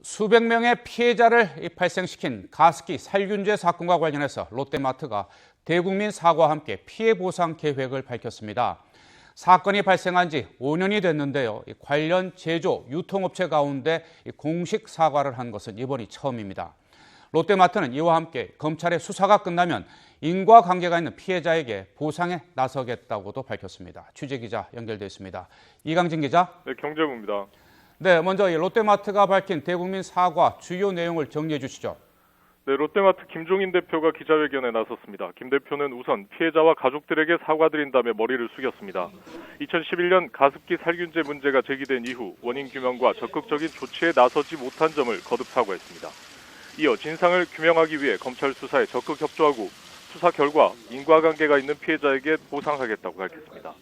수백 명의 피해자를 발생시킨 가습기 살균제 사건과 관련해서 롯데마트가 대국민 사과와 함께 피해 보상 계획을 밝혔습니다. 사건이 발생한 지 5년이 됐는데요. 관련 제조, 유통업체 가운데 공식 사과를 한 것은 이번이 처음입니다. 롯데마트는 이와 함께 검찰의 수사가 끝나면 인과관계가 있는 피해자에게 보상에 나서겠다고도 밝혔습니다. 취재기자 연결돼 있습니다. 이강진 기자. 네, 경제부입니다. 네, 먼저 롯데마트가 밝힌 대국민 사과 주요 내용을 정리해 주시죠. 네, 롯데마트 김종인 대표가 기자회견에 나섰습니다. 김 대표는 우선 피해자와 가족들에게 사과드린 다음에 머리를 숙였습니다. 2011년 가습기 살균제 문제가 제기된 이후 원인 규명과 적극적인 조치에 나서지 못한 점을 거듭 사과했습니다. 이어 진상을 규명하기 위해 검찰 수사에 적극 협조하고 수사 결과 인과관계가 있는 피해자에게 보상하겠다고 밝혔습니다.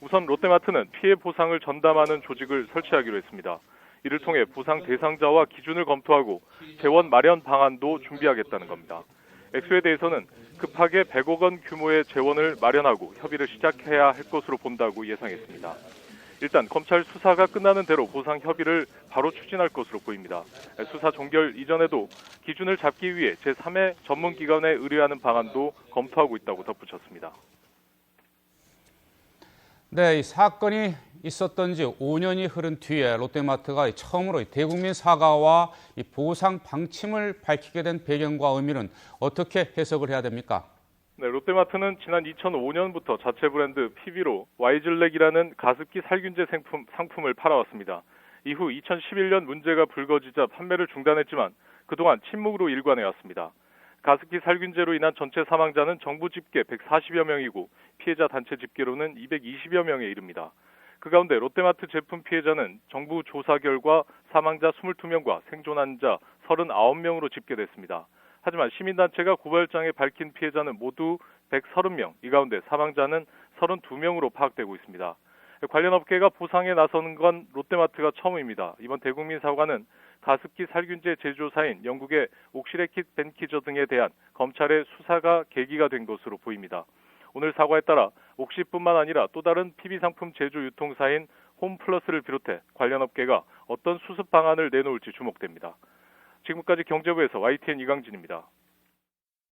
우선 롯데마트는 피해 보상을 전담하는 조직을 설치하기로 했습니다. 이를 통해 보상 대상자와 기준을 검토하고 재원 마련 방안도 준비하겠다는 겁니다. 액수에 대해서는 급하게 100억 원 규모의 재원을 마련하고 협의를 시작해야 할 것으로 본다고 예상했습니다. 일단 검찰 수사가 끝나는 대로 보상 협의를 바로 추진할 것으로 보입니다. 수사 종결 이전에도 기준을 잡기 위해 제3의 전문기관에 의뢰하는 방안도 검토하고 있다고 덧붙였습니다. 네, 이 사건이 있었던 지 5년이 흐른 뒤에 롯데마트가 처음으로 대국민 사과와 이 보상 방침을 밝히게 된 배경과 의미는 어떻게 해석을 해야 됩니까? 네, 롯데마트는 지난 2005년부터 자체 브랜드 PB로 와이즐렉이라는 가습기 살균제 상품을 팔아왔습니다. 이후 2011년 문제가 불거지자 판매를 중단했지만 그동안 침묵으로 일관해왔습니다. 가습기 살균제로 인한 전체 사망자는 정부 집계 140여 명이고 피해자 단체 집계로는 220여 명에 이릅니다. 그 가운데 롯데마트 제품 피해자는 정부 조사 결과 사망자 22명과 생존 환자 39명으로 집계됐습니다. 하지만 시민단체가 고발장에 밝힌 피해자는 모두 130명, 이 가운데 사망자는 32명으로 파악되고 있습니다. 관련 업계가 보상에 나서는 건 롯데마트가 처음입니다. 이번 대국민 사과는 가습기 살균제 제조사인 영국의 옥시레킷 벤키저 등에 대한 검찰의 수사가 계기가 된 것으로 보입니다. 오늘 사과에 따라 옥시뿐만 아니라 또 다른 PB 상품 제조 유통사인 홈플러스를 비롯해 관련 업계가 어떤 수습 방안을 내놓을지 주목됩니다. 지금까지 경제부에서 YTN 이강진입니다.